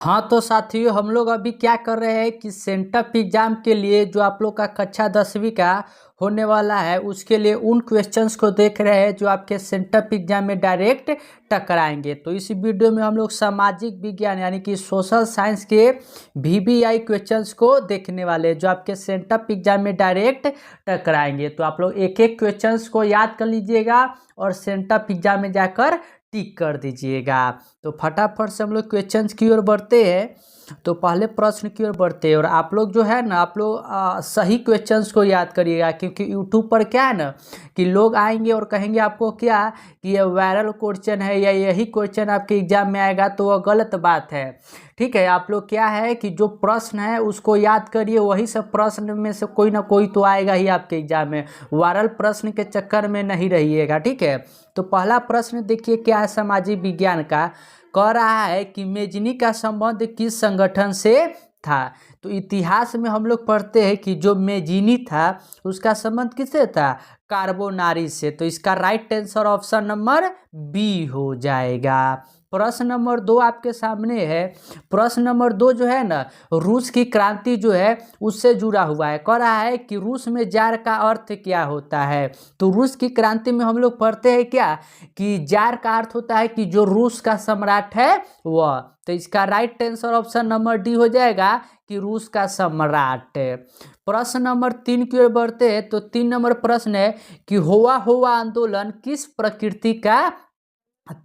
हाँ तो साथियों, हम लोग अभी क्या कर रहे हैं कि सेंटअप एग्जाम के लिए जो आप लोग का कक्षा 10वीं का होने वाला है उसके लिए उन क्वेश्चंस को देख रहे हैं जो आपके सेंटअप एग्जाम में डायरेक्ट टकराएंगे। तो इस वीडियो में हम लोग सामाजिक विज्ञान यानी कि सोशल साइंस के वीवीआई क्वेश्चंस को देखने वाले हैं जो आपके सेंटअप एग्जाम में डायरेक्ट टकराएंगे। तो आप लोग एक एक क्वेश्चंस को याद कर लीजिएगा और सेंटअप एग्जाम में जाकर टिक कर दीजिएगा। तो फटाफट से हम लोग क्वेश्चंस की ओर बढ़ते हैं। तो पहले प्रश्न की ओर बढ़ते हैं और आप लोग जो है ना आप लोग सही क्वेश्चंस को याद करिएगा, क्योंकि यूट्यूब पर क्या है ना कि लोग आएंगे और कहेंगे आपको क्या कि ये वायरल क्वेश्चन है या यही क्वेश्चन आपके एग्जाम में आएगा, तो वह गलत बात है। ठीक है, आप लोग क्या है कि जो प्रश्न है उसको याद करिए, वही सब प्रश्न में से कोई ना कोई तो आएगा ही आपके एग्जाम में। वायरल प्रश्न के चक्कर में नहीं रहिएगा। ठीक है, तो पहला प्रश्न देखिए क्या है सामाजिक विज्ञान का। कह रहा है कि मेजनी का संबंध किस संगठन से था। तो इतिहास में हम लोग पढ़ते हैं कि जो मेजिनी था उसका संबंध किससे था, कार्बोनारी से। तो इसका right answer option number B हो जाएगा। प्रश्न नंबर 2 आपके सामने है। प्रश्न नंबर 2 जो है ना रूस की क्रांति जो है उससे जुड़ा हुआ है। कह रहा है कि रूस में जार का अर्थ क्या होता है। तो रूस की क्रांति में हम लोग पढ़ते हैं क्या कि जार का अर्थ होता है कि जो रूस का सम्राट है वह। तो इसका right answer option number D हो जाएगा कि रूस का सम्राट। प्रश्न नंबर 3 की ओर बढ़ते हैं। तो 3 नंबर प्रश्न है कि हुआ हुआ आंदोलन किस प्रकृति का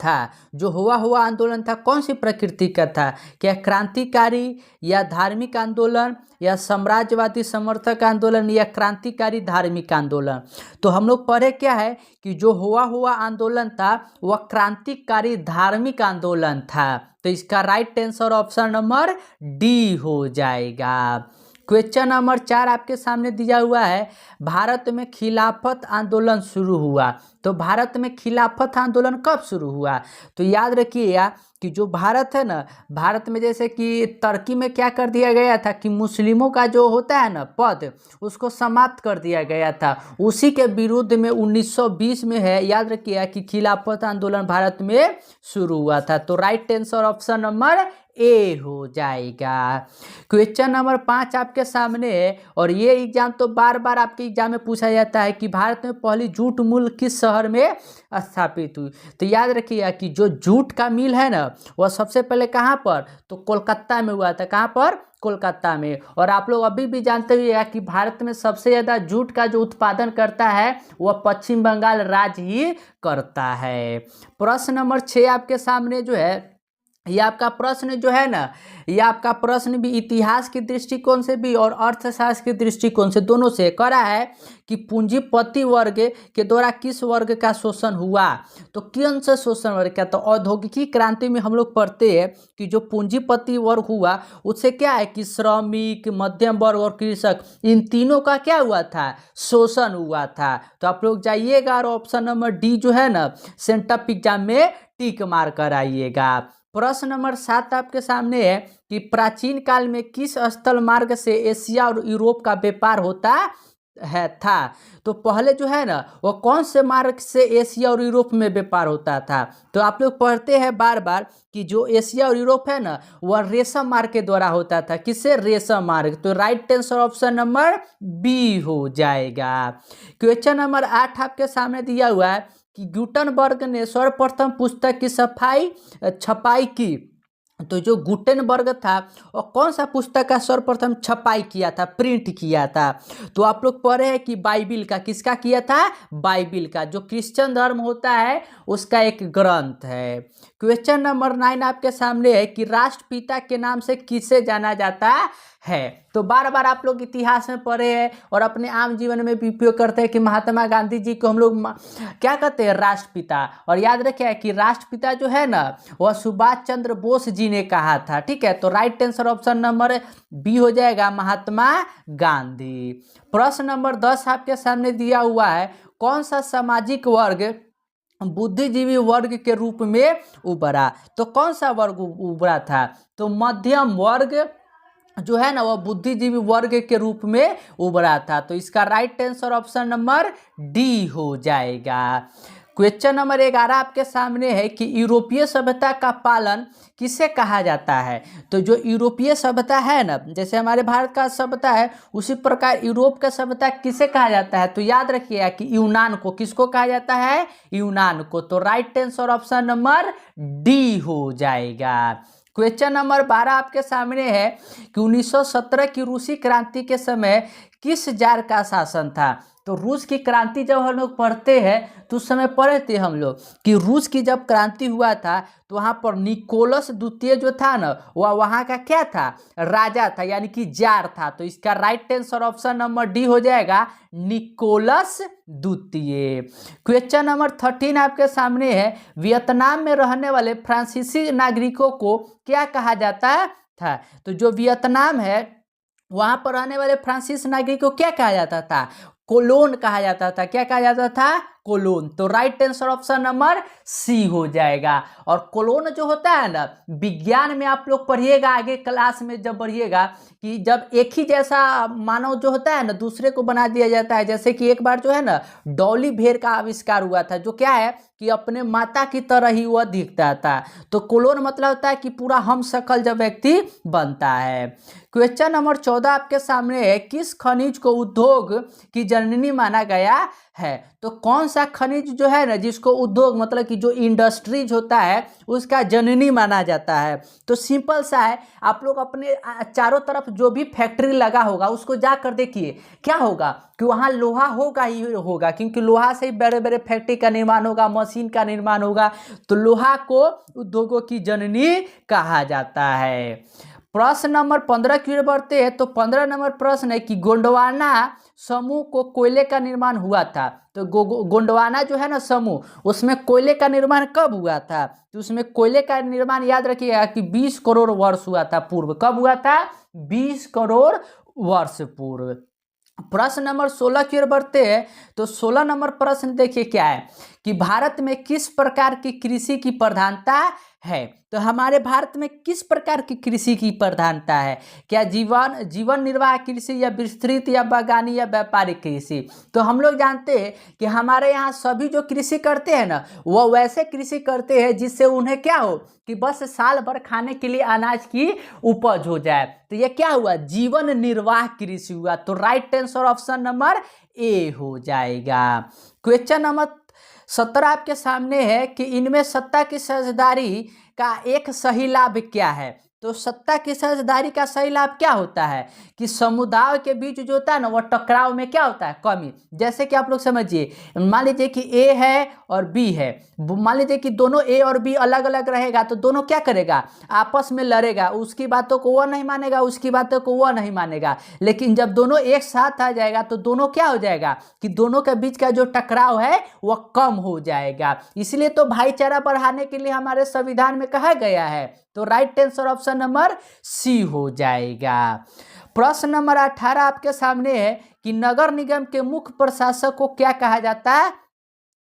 था। जो हुआ आंदोलन था कौन सी प्रकृति का था, क्या क्रांतिकारी या धार्मिक आंदोलन या साम्राज्यवादी समर्थक आंदोलन या क्रांतिकारी धार्मिक आंदोलन। तो हम लोग पढ़े क्या है कि जो हुआ आंदोलन था वह क्रांतिकारी धार्मिक आंदोलन था। तो इसका right answer option number D हो जाएगा। क्वेश्चन नंबर 4 आपके सामने दिया हुआ है। भारत में खिलाफत आंदोलन शुरू हुआ। तो भारत में खिलाफत आंदोलन कब शुरू हुआ। तो याद रखिएगा कि जो भारत है ना, भारत में जैसे कि तुर्की में क्या कर दिया गया था कि मुस्लिमों का जो होता है ना पद उसको समाप्त कर दिया गया था। उसी के विरुद्ध में 1920 में है, याद रखिएगा कि खिलाफत आंदोलन भारत में शुरू हुआ था। तो right answer option number A हो जाएगा। क्वेश्चन नंबर 5 आपके सामने है और ये एग्जाम तो बार बार आपके एग्जाम में पूछा जाता है कि भारत में पहली जूट मिल किस शहर में स्थापित हुई। तो याद रखिएगा कि जो जूट का मिल है ना वह सबसे पहले कहाँ पर, तो कोलकाता में हुआ था। कहाँ पर, कोलकाता में। और आप लोग अभी भी जानते हुए कि भारत में सबसे ज़्यादा जूट का जो उत्पादन करता है वह पश्चिम बंगाल राज्य ही करता है। प्रश्न नंबर 6 आपके सामने जो है, ये आपका प्रश्न जो है ना, ये आपका प्रश्न भी इतिहास के दृष्टिकोण से भी और अर्थशास्त्र के दृष्टिकोण से दोनों से करा है कि पूंजीपति वर्ग के द्वारा किस वर्ग का शोषण हुआ। तो कौन सा शोषण वर्ग का, तो औद्योगिक क्रांति में हम लोग पढ़ते हैं कि जो पूंजीपति वर्ग हुआ उससे क्या है कि श्रमिक, मध्यम वर्ग और कृषक, इन तीनों का क्या हुआ था, शोषण हुआ था। तो आप लोग जाइएगा और ऑप्शन नंबर डी जो है ना सेंटअप एग्जाम में टिक मार कर आइएगा। प्रश्न नंबर 7 आपके सामने है कि प्राचीन काल में किस स्थल मार्ग से एशिया और यूरोप का व्यापार होता है था। तो पहले जो है ना वो कौन से मार्ग से एशिया और यूरोप में व्यापार होता था। तो आप लोग पढ़ते हैं बार बार कि जो एशिया और यूरोप है ना वह रेशम मार्ग के द्वारा होता था। किससे, रेशम मार्ग। तो right answer option number B हो जाएगा। क्वेश्चन नंबर 8 आपके सामने दिया हुआ है कि गुटेनबर्ग ने सर्वप्रथम पुस्तक की छपाई की। तो जो गुटेनबर्ग था और कौन सा पुस्तक का सर्वप्रथम छपाई किया था, प्रिंट किया था। तो आप लोग पढ़े हैं कि बाइबिल का, किसका किया था, बाइबिल का, जो क्रिश्चियन धर्म होता है उसका एक ग्रंथ है। क्वेश्चन नंबर 9 आपके सामने है कि राष्ट्रपिता के नाम से किसे जाना जाता है। तो बार बार आप लोग इतिहास में पढ़े हैं और अपने आम जीवन में भी उपयोग करते हैं कि महात्मा गांधी जी को हम लोग क्या कहते हैं, राष्ट्रपिता। और याद रखिए कि राष्ट्रपिता जो है ना वह सुभाष चंद्र बोस जी ने कहा था। ठीक है, तो right answer option number B हो जाएगा, महात्मा गांधी। प्रश्न नंबर 10 आपके सामने दिया हुआ है, कौन सा सामाजिक वर्ग बुद्धिजीवी वर्ग के रूप में उभरा। तो कौन सा वर्ग उभरा था, तो मध्यम वर्ग जो है ना वह बुद्धिजीवी वर्ग के रूप में उभरा था। तो इसका right answer option number D हो जाएगा। क्वेश्चन नंबर 11 आपके सामने है कि यूरोपीय सभ्यता का पालन किसे कहा जाता है। तो जो यूरोपीय सभ्यता है ना, जैसे हमारे भारत का सभ्यता है उसी प्रकार यूरोप का सभ्यता किसे कहा जाता है। तो याद रखिएगा कि यूनान को, किसको कहा जाता है, यूनान को। तो right answer option number D हो जाएगा। क्वेश्चन नंबर 12 आपके सामने है कि 1917 की रूसी क्रांति के समय किस जार का शासन था। तो रूस की क्रांति जब हम लोग पढ़ते हैं तो उस समय पढ़े थे हम लोग कि रूस की जब क्रांति हुआ था तो वहाँ पर निकोलस द्वितीय जो था ना, वह वहाँ का क्या था, राजा था, यानी कि जार था। तो इसका right answer option number D हो जाएगा, निकोलस द्वितीय। क्वेश्चन नंबर 13 आपके सामने है, वियतनाम में रहने वाले फ्रांसीसी नागरिकों को क्या कहा जाता था। तो जो वियतनाम है वहां पर रहने वाले फ्रांसीसी नागरिकों को क्या कहा जाता था, कोलोन कहा जाता था। क्या कहा जाता था, कोलोन। तो right answer option number C हो जाएगा। और कोलोन जो होता है ना, विज्ञान में आप लोग पढ़िएगा आगे क्लास में जब पढ़िएगा कि जब एक ही जैसा मानव जो होता है ना दूसरे को बना दिया जाता है। जैसे कि एक बार जो है ना डॉली भेड़ का आविष्कार हुआ था, जो क्या है कि अपने माता की तरह ही वह दिखता था। तो कोलोन मतलब होता है कि पूरा हम शकल जब व्यक्ति बनता है। क्वेश्चन नंबर 14 आपके सामने है, किस खनिज को उद्योग की जननी माना गया है। तो कौन सा खनिज जो है ना जिसको उद्योग मतलब कि जो इंडस्ट्रीज होता है उसका जननी माना जाता है। तो सिंपल सा है, आप लोग अपने चारों तरफ जो भी फैक्ट्री लगा होगा उसको जाकर देखिए, क्या होगा कि वहाँ लोहा होगा ही होगा, क्योंकि लोहा से ही बड़े बड़े फैक्ट्री का निर्माण होगा, मशीन का निर्माण होगा। तो लोहा को उद्योगों की जननी कहा जाता है। प्रश्न नंबर 15 की ओर बढ़ते हैं। तो 15 नंबर प्रश्न है कि गोंडवाना समूह को कोयले का निर्माण हुआ था। तो गोंडवाना जो है ना समूह, उसमें कोयले का निर्माण कब हुआ था। तो उसमें कोयले का निर्माण याद रखिएगा कि 20 करोड़ वर्ष हुआ था पूर्व। कब हुआ था, 20 करोड़ वर्ष पूर्व। प्रश्न नंबर 16 की ओर बढ़ते हैं। तो 16 नंबर प्रश्न देखिए क्या है कि भारत में किस प्रकार की कृषि की प्रधानता है। तो हमारे भारत में किस प्रकार की कृषि की प्रधानता है, क्या जीवन निर्वाह कृषि या विस्तृत या बागानी या व्यापारिक कृषि। तो हम लोग जानते हैं कि हमारे यहाँ सभी जो कृषि करते हैं ना वो वैसे कृषि करते हैं जिससे उन्हें क्या हो कि बस साल भर खाने के लिए अनाज की उपज हो जाए। तो ये क्या हुआ, जीवन निर्वाह कृषि हुआ। तो right answer option number A हो जाएगा। क्वेश्चन नंबर 17 आपके सामने है कि इनमें सत्ता की साझेदारी का एक सही लाभ क्या है। तो सत्ता की साझेदारी का सही लाभ क्या होता है कि समुदाय के बीच जो होता है ना वह टकराव में क्या होता है, कमी। जैसे कि आप लोग समझिए, मान लीजिए कि ए है और बी है, मान लीजिए कि दोनों ए और बी अलग अलग रहेगा तो दोनों क्या करेगा, आपस में लड़ेगा, उसकी बातों को वह नहीं मानेगा, उसकी बातों को वह नहीं मानेगा। लेकिन जब दोनों एक साथ आ जाएगा तो दोनों क्या हो जाएगा कि दोनों के बीच का जो टकराव है वह कम हो जाएगा। इसलिए तो भाईचारा बढ़ाने के लिए हमारे संविधान में कहा गया है। तो right answer option number C हो जाएगा। प्रश्न नंबर 18 आपके सामने है कि नगर निगम के मुख्य प्रशासक को क्या कहा जाता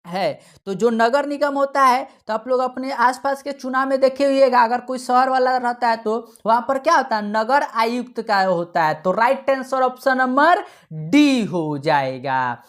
है। तो जो नगर निगम होता है, तो आप लोग अपने आसपास के चुनाव में देखे हुएगा, अगर कोई शहर वाला रहता है तो वहां पर क्या होता है, नगर आयुक्त का होता है। तो right answer option number D हो जाएगा।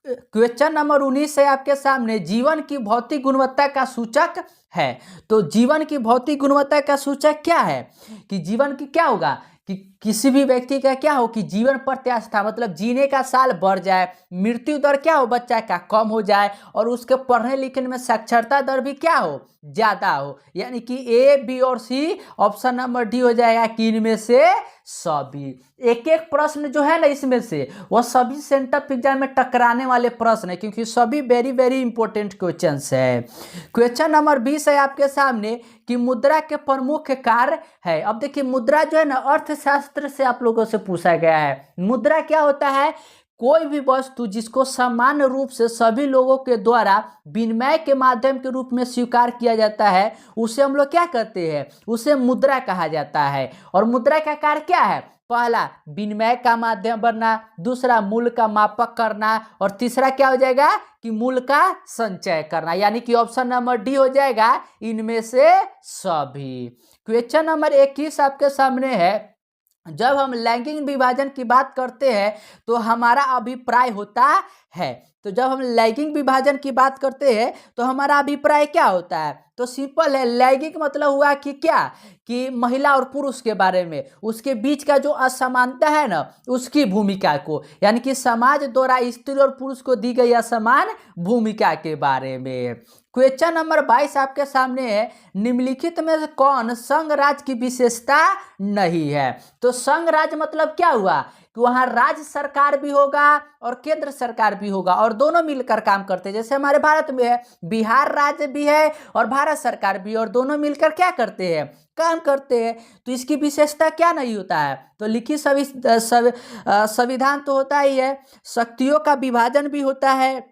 क्वेश्चन नंबर 19 है आपके सामने, जीवन की भौतिक गुणवत्ता का सूचक है। तो जीवन की भौतिक गुणवत्ता का सूचक क्या है कि जीवन की क्या होगा कि किसी भी व्यक्ति का क्या हो कि जीवन प्रत्याशा मतलब जीने का साल बढ़ जाए, मृत्यु दर क्या हो बच्चा का कम हो जाए, और उसके पढ़ने लिखने में साक्षरता दर भी क्या हो, ज्यादा हो। यानी कि ए बी और सी ऑप्शन नंबर डी हो जाएगा कि इनमें से सभी। एक एक प्रश्न जो है ना इसमें से वह सभी सेंटर एग्जाम में टकराने वाले प्रश्न है, क्योंकि सभी वेरी वेरी इंपॉर्टेंट क्वेश्चंस है। क्वेश्चन नंबर 20 है आपके सामने कि मुद्रा के प्रमुख कार्य है। अब देखिए मुद्रा जो है ना अर्थशास्त्र से आप लोगों से पूछा गया है। मुद्रा क्या होता है, कोई भी वस्तु जिसको सामान्य रूप से सभी लोगों के द्वारा विनिमय के माध्यम के रूप में स्वीकार किया जाता है उसे हम लोग क्या कहते हैं, उसे मुद्रा कहा जाता है। और मुद्रा का कार्य क्या है, पहला विनिमय का माध्यम बनना, दूसरा मूल्य का मापक करना, और तीसरा क्या हो जाएगा कि मूल्य का संचय करना। यानी कि ऑप्शन नंबर डी हो जाएगा इनमें से सभी। क्वेश्चन नंबर 21 आपके सामने है जब हम लैंगिक विभाजन की बात करते हैं तो हमारा अभिप्राय होता है। तो जब हम लैंगिक विभाजन की बात करते हैं तो हमारा अभिप्राय क्या होता है? तो सिंपल है, लैंगिक मतलब हुआ कि क्या, कि महिला और पुरुष के बारे में, उसके बीच का जो असमानता है ना, उसकी भूमिका को, यानी कि समाज द्वारा स्त्री और पुरुष को दी गई असमान भूमिका के बारे में। क्वेश्चन नंबर 22 आपके सामने है, निम्नलिखित में से कौन संघ राज्य की विशेषता नहीं है? तो संघ राज्य मतलब क्या हुआ कि वहां राज्य सरकार भी होगा और केंद्र सरकार भी होगा और दोनों मिलकर काम करते हैं। जैसे हमारे भारत में है, बिहार राज्य भी है और भारत सरकार भी, और दोनों मिलकर क्या करते हैं, काम करते हैं। तो इसकी विशेषता क्या नहीं होता है? तो लिखित संविधान तो होता ही है, शक्तियों का विभाजन भी होता है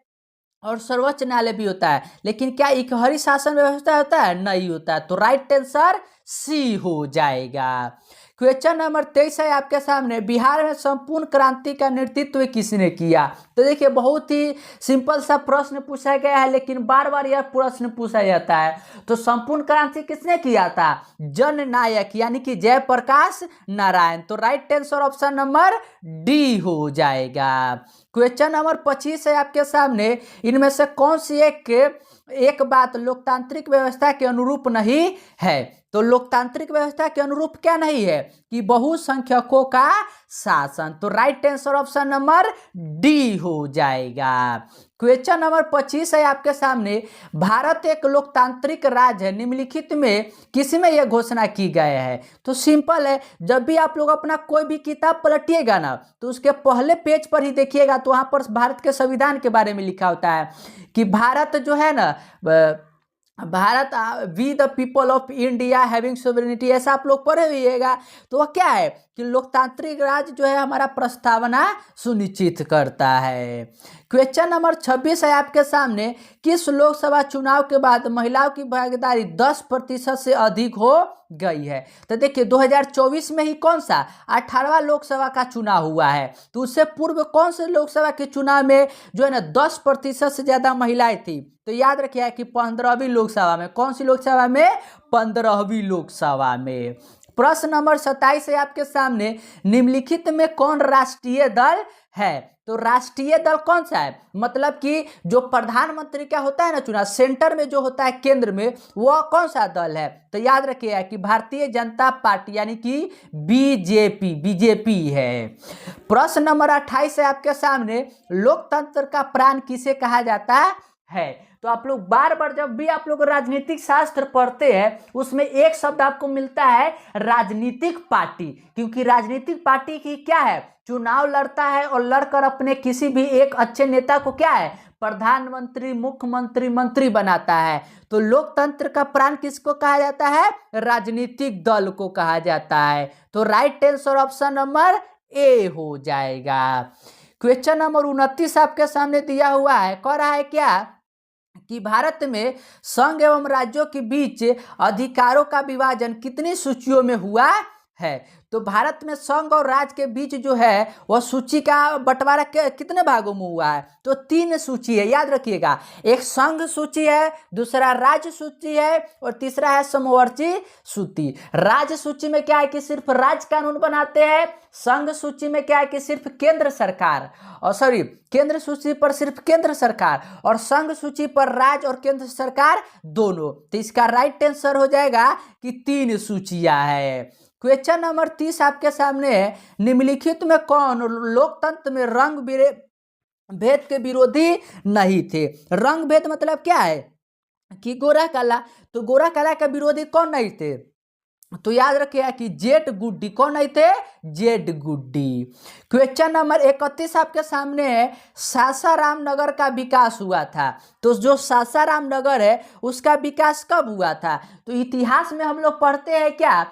और सर्वोच्च न्यायालय भी होता है, लेकिन क्या इकहरी शासन व्यवस्था होता है? नहीं होता है। तो राइट आंसर सी हो जाएगा। क्वेश्चन नंबर 23 है आपके सामने, बिहार में संपूर्ण क्रांति का नेतृत्व किसने किया? तो देखिए, बहुत ही सिंपल सा प्रश्न पूछा गया है, लेकिन बार बार यह प्रश्न पूछा जाता है। तो संपूर्ण क्रांति किसने किया था? जननायक यानी कि जयप्रकाश नारायण। तो right answer option number D हो जाएगा। क्वेश्चन नंबर 25 है आपके सामने, इनमें से कौन सी एक बात लोकतांत्रिक व्यवस्था के अनुरूप नहीं है? तो लोकतांत्रिक व्यवस्था के अनुरूप क्या नहीं है? कि बहुसंख्यकों का शासन। तो right answer option number D हो जाएगा। क्वेश्चन नंबर 25 है आपके सामने, भारत एक लोकतांत्रिक राज्य है, निम्नलिखित में किसमें यह घोषणा की गई है? तो सिंपल है, जब भी आप लोग अपना कोई भी किताब पलटिएगा ना, तो उसके पहले पेज पर ही देखिएगा, तो वहां पर भारत के संविधान के बारे में लिखा होता है कि भारत जो है ना, Bharat we the people of India having sovereignty, ऐसा आप लोग पढ़े हुईएगा। तो वह क्या है कि लोकतांत्रिक राज्य जो है हमारा प्रस्तावना सुनिश्चित करता है। क्वेश्चन नंबर 26 है आपके सामने, किस लोकसभा चुनाव के बाद महिलाओं की भागीदारी 10% से अधिक हो गई है? तो देखिए, 2024 में ही कौन सा 18वां लोकसभा का चुनाव हुआ है, तो उससे पूर्व कौन से लोकसभा के चुनाव में जो है ना 10% से ज्यादा महिलाएं थी? तो याद रखिए कि 15वीं लोकसभा में। कौन सी लोकसभा में? 15वीं लोकसभा में। प्रश्न नंबर 27 है आपके सामने, निम्नलिखित में कौन राष्ट्रीय दल है? तो राष्ट्रीय दल कौन सा है? मतलब कि जो प्रधानमंत्री का होता है ना चुनाव, सेंटर में जो होता है, केंद्र में, वह कौन सा दल है? तो याद रखिएगा कि भारतीय जनता पार्टी यानी कि बीजेपी है। प्रश्न नंबर 28 है आपके सामने, लोकतंत्र का प्राण किसे कहा जाता है? तो आप लोग बार बार जब भी आप लोग राजनीतिक शास्त्र पढ़ते हैं, उसमें एक शब्द आपको मिलता है, राजनीतिक पार्टी। क्योंकि राजनीतिक पार्टी की क्या है, चुनाव लड़ता है और लड़कर अपने किसी भी एक अच्छे नेता को क्या है, प्रधानमंत्री, मुख्यमंत्री, मंत्री बनाता है। तो लोकतंत्र का प्राण किसको कहा जाता है? राजनीतिक दल को कहा जाता है। तो right answer option number A हो जाएगा। क्वेश्चन नंबर 29 आपके सामने दिया हुआ है, कह रहा है क्या कि भारत में संघ एवं राज्यों के बीच अधिकारों का विभाजन कितनी सूचियों में हुआ है? तो भारत में संघ और राज्य के बीच जो है वह सूची का बंटवारा कितने भागों में हुआ है? तो 3 सूची है, याद रखिएगा। एक संघ सूची है, दूसरा राज्य सूची है और तीसरा है समवर्ती सूची। राज्य सूची में क्या है कि सिर्फ राज्य कानून बनाते हैं, संघ सूची में क्या है कि सिर्फ केंद्र सरकार, और केंद्र सूची पर सिर्फ केंद्र सरकार, और संघ सूची पर राज्य और केंद्र सरकार दोनों। तो इसका राइट आंसर हो जाएगा कि 3 सूचियां है। क्वेश्चन नंबर 30 आपके सामने है, निम्नलिखित में कौन लोकतंत्र में रंग भेद के विरोधी नहीं थे? रंग भेद मतलब क्या है कि गोरा काला। तो गोरा काला का विरोधी कौन नहीं थे? तो याद रखिए कि जेड गुड्डी। कौन नहीं थे? जेड गुड्डी। क्वेश्चन नंबर 31 आपके सामने है, सासाराम नगर का विकास हुआ था। तो जो सासाराम नगर है उसका विकास कब हुआ था? तो इतिहास में हम लोग पढ़ते हैं क्या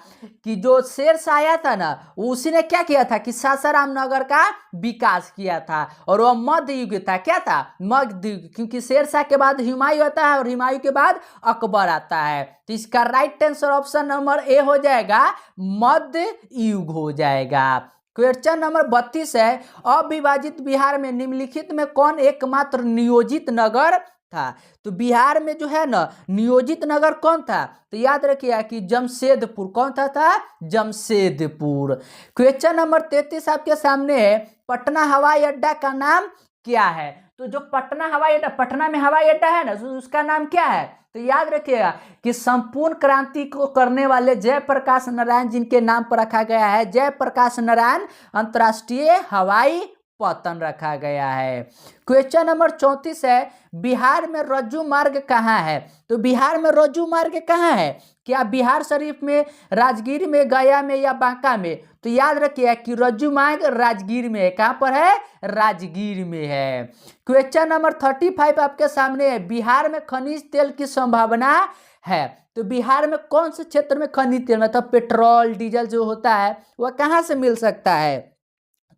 कि जो शेरशाह आया था ना, उसी ने क्या किया था कि सासाराम नगर का विकास किया था, और वह मध्य युग था। क्या था? मध्य युग, क्योंकि शेरशाह के बाद हुमायूं आता है और हुमायूं के बाद अकबर आता है। तो इसका right answer option number A हो जाएगा, मध्य युग हो जाएगा। क्वेश्चन नंबर 32 है, अविभाजित बिहार में निम्नलिखित में कौन एकमात्र नियोजित नगर था। तो बिहार में जो है ना नियोजित नगर कौन था? तो याद रखिएगा कि जमशेदपुर। कौन था? जमशेदपुर। क्वेश्चन नंबर 33 आपके सामने है, पटना हवाई अड्डा का नाम क्या है? तो जो पटना हवाई अड्डा, पटना में हवाई अड्डा है ना, तो उसका नाम क्या है? तो याद रखिएगा कि संपूर्ण क्रांति को करने वाले जयप्रकाश नारायण जिनके नाम पर रखा गया है, जयप्रकाश नारायण अंतर्राष्ट्रीय हवाई पतन रखा गया है। क्वेश्चन नंबर 34 है, बिहार में रज्जू मार्ग कहाँ है? तो बिहार में रज्जू मार्ग कहाँ है? क्या बिहार शरीफ में, राजगीर में, गया में या बांका में? तो याद रखिए कि रज्जू मार्ग राजगीर में है। कहाँ पर है? राजगीर में है। क्वेश्चन नंबर 35 आपके सामने है, बिहार में खनिज तेल की संभावना है। तो बिहार में कौन से क्षेत्र में खनिज तेल, मतलब पेट्रोल डीजल जो होता है वह कहाँ से मिल सकता है?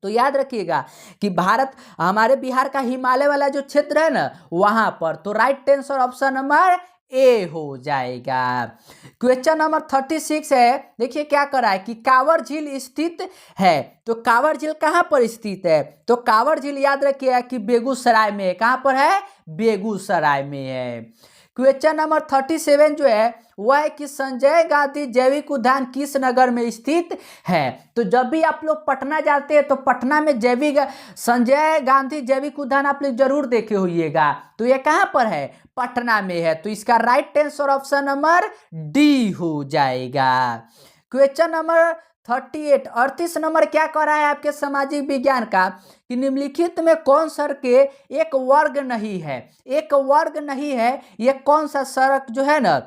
तो याद रखिएगा कि हमारे बिहार का हिमालय वाला जो क्षेत्र है ना वहां पर। तो right answer option number A हो जाएगा। क्वेश्चन नंबर 36 है, देखिए क्या कर रहा है कि कांवर झील स्थित है। तो कांवर झील कहां पर स्थित है? तो कांवर झील याद रखिएगा कि बेगूसराय में है। कहां पर है? बेगूसराय में है। क्वेश्चन नंबर 37 जो है वह है कि संजय गांधी जैविक उद्यान किस नगर में स्थित है? तो जब भी आप लोग पटना जाते हैं तो पटना में संजय गांधी जैविक उद्यान आप लोग जरूर देखे होइएगा। तो ये कहां पर है? पटना में है। तो इसका right answer option number D हो जाएगा। क्वेश्चन नंबर 38 नंबर क्या कर रहा है आपके सामाजिक विज्ञान का, कि निम्नलिखित में कौन सड़क के एक वर्ग नहीं है? एक वर्ग नहीं है, ये कौन सा सड़क जो है ना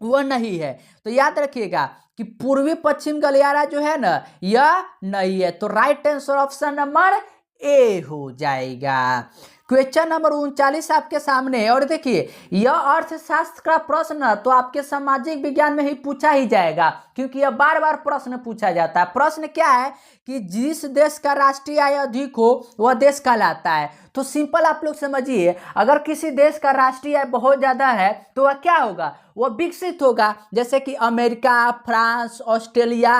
वह नहीं है? तो याद रखिएगा कि पूर्वी पश्चिम गलियारा जो है ना यह नहीं है। तो right answer option number A हो जाएगा। क्वेश्चन नंबर 39 आपके सामने है, और देखिए यह अर्थशास्त्र का प्रश्न तो आपके सामाजिक विज्ञान में ही पूछा ही जाएगा, क्योंकि यह बार बार प्रश्न पूछा जाता है। प्रश्न क्या है कि जिस देश का राष्ट्रीय आय अधिक हो वह देश कहलाता है। तो सिंपल आप लोग समझिए, अगर किसी देश का राष्ट्रीय आय बहुत ज्यादा है तो वह क्या होगा? वह विकसित होगा। जैसे कि अमेरिका, फ्रांस, ऑस्ट्रेलिया,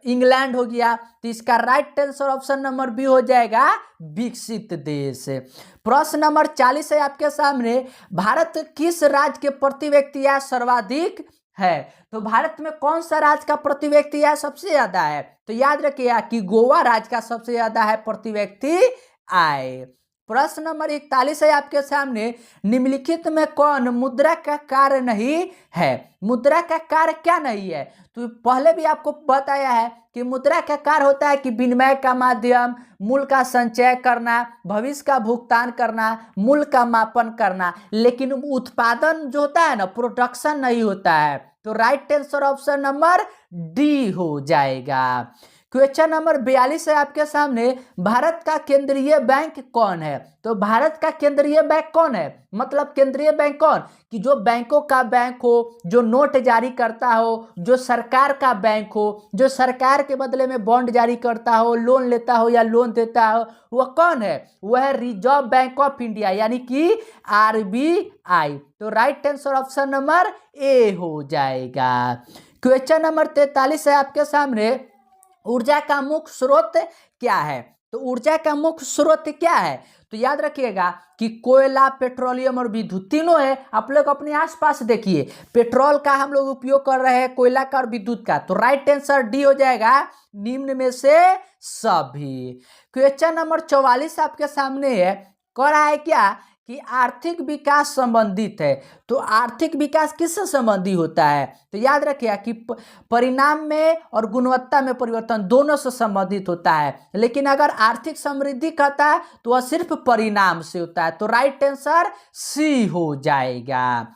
इंग्लैंड हो गया। तो इसका right answer option number B हो जाएगा, विकसित देश। प्रश्न नंबर 40 है आपके सामने, भारत किस राज्य के प्रति व्यक्ति आय सर्वाधिक है? तो भारत में कौन सा राज्य का प्रति व्यक्ति आय सबसे ज्यादा है? तो याद रखिएगा कि गोवा राज्य का सबसे ज्यादा है प्रति व्यक्ति आय। प्रश्न नंबर 41 है आपके सामने, निम्नलिखित में कौन मुद्रा का कार्य नहीं है? मुद्रा का कार्य क्या नहीं है? तो पहले भी आपको बताया है कि मुद्रा का कार्य होता है कि विनिमय का माध्यम, मूल्य का संचय करना, भविष्य का भुगतान करना, मूल्य का मापन करना, लेकिन उत्पादन जो होता है ना, प्रोडक्शन नहीं होता है। तो right answer option number D हो जाएगा। क्वेश्चन नंबर 42 है आपके सामने, भारत का केंद्रीय बैंक कौन है? तो भारत का केंद्रीय बैंक कौन है? मतलब केंद्रीय बैंक कौन? कि जो बैंकों का बैंक हो, जो नोट जारी करता हो, जो सरकार का बैंक हो, जो सरकार के बदले में बॉन्ड जारी करता हो, लोन लेता हो या लोन देता हो, वह कौन है? वह है रिजर्व बैंक ऑफ इंडिया, यानी कि आरबीआई। तो right answer option number A हो जाएगा। क्वेश्चन नंबर 43 है आपके सामने, ऊर्जा का मुख्य स्रोत क्या है? तो ऊर्जा का मुख्य स्रोत क्या है? तो याद रखिएगा कि कोयला, पेट्रोलियम और विद्युत तीनों है। आप लोग अपने आसपास देखिए, पेट्रोल का हम लोग उपयोग कर रहे हैं, कोयला का और विद्युत का। तो राइट आंसर डी हो जाएगा, निम्न में से सभी। क्वेश्चन नंबर 44 आपके सामने है, कह रहा है क्या कि आर्थिक विकास संबंधित है। तो आर्थिक विकास किससे संबंधी होता है? तो याद रखिए कि परिणाम में और गुणवत्ता में परिवर्तन दोनों से संबंधित होता है, लेकिन अगर आर्थिक समृद्धि कहता है तो वह सिर्फ परिणाम से होता है। तो राइट आंसर सी हो जाएगा।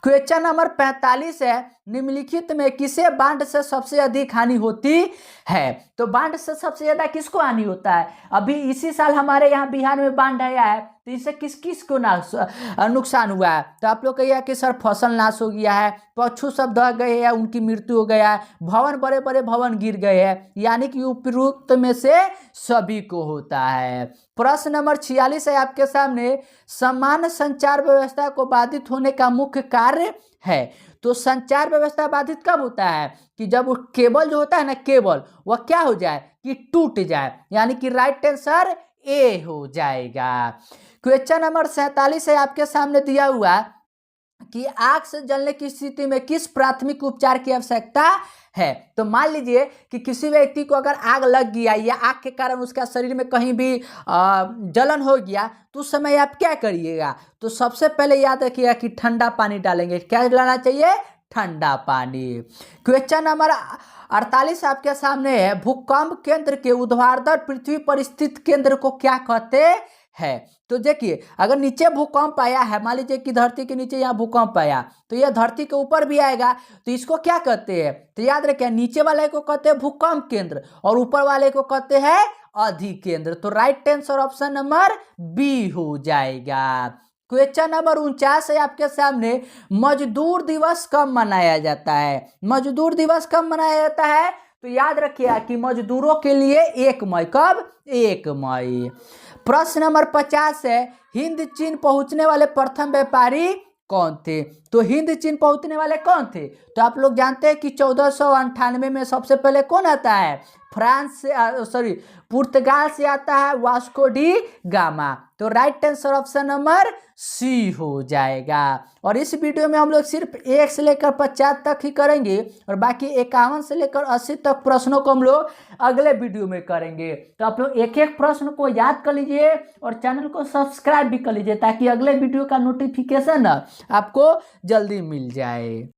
क्वेश्चन नंबर 45 है, निम्नलिखित में किसे बाढ़ से सबसे अधिक हानि होती है? तो बाढ़ से सबसे ज्यादा किसको हानि होता है? अभी इसी साल हमारे यहाँ बिहार में बाढ़ आया है, तो इससे किस किस को नुकसान हुआ है? तो आप लोग कहिए कि सर फसल नाश हो गया है, पशु सब दह गए हैं, उनकी मृत्यु हो गया है, भवन, बड़े बड़े भवन गिर गए हैं, यानी कि उपरोक्त में से सभी को होता है। प्रश्न नंबर 46 है आपके सामने, समान संचार व्यवस्था को बाधित होने का मुख्य कार्य है। तो संचार व्यवस्था बाधित कब होता है? कि जब वो केबल जो होता है ना, केबल, वह क्या हो जाए कि टूट जाए, यानी कि राइट आंसर ए हो जाएगा। क्वेश्चन नंबर 47 है आपके सामने दिया हुआ कि आग से जलने की स्थिति में किस प्राथमिक उपचार की आवश्यकता है। तो मान लीजिए कि किसी व्यक्ति को अगर आग लग गया या आग के कारण उसका शरीर में कहीं भी जलन हो गया तो उस समय आप क्या करिएगा। तो सबसे पहले याद रखिएगा कि ठंडा पानी डालेंगे। क्या डालना चाहिए? ठंडा पानी। क्वेश्चन नंबर 48 आपके सामने है, भूकंप केंद्र के ऊर्ध्वाधर पृथ्वी पर स्थित केंद्र को क्या कहते है। तो देखिए अगर नीचे भूकंप आया है, मान लीजिए कि धरती के नीचे यहाँ भूकंप आया तो यह धरती के ऊपर भी आएगा, तो इसको क्या कहते हैं? तो याद रखिए नीचे वाले को कहते हैं भूकंप केंद्र और ऊपर वाले को कहते हैं अधिकेंद्र। तो right answer option number B हो जाएगा। क्वेश्चन नंबर 49 है आपके सामने, मजदूर दिवस कब मनाया जाता है? मजदूर दिवस कब मनाया जाता है? तो याद रखिए कि मजदूरों के लिए 1 मई। कब? 1 मई। प्रश्न नंबर 50 है, हिंद चीन पहुंचने वाले प्रथम व्यापारी कौन थे? तो हिंद चीन पहुंचने वाले कौन थे? तो आप लोग जानते हैं कि 1498 में सबसे पहले कौन आता है? फ्रांस से पुर्तगाल से आता है वास्को डी गामा। तो right answer option number C हो जाएगा। और इस वीडियो में हम लोग सिर्फ 1 से लेकर 50 तक ही करेंगे और बाकी 51 से लेकर 80 तक प्रश्नों को हम लोग अगले वीडियो में करेंगे। तो आप लोग एक एक प्रश्न को याद कर लीजिए और चैनल को सब्सक्राइब भी कर लीजिए ताकि अगले वीडियो का नोटिफिकेशन आपको जल्दी मिल जाए।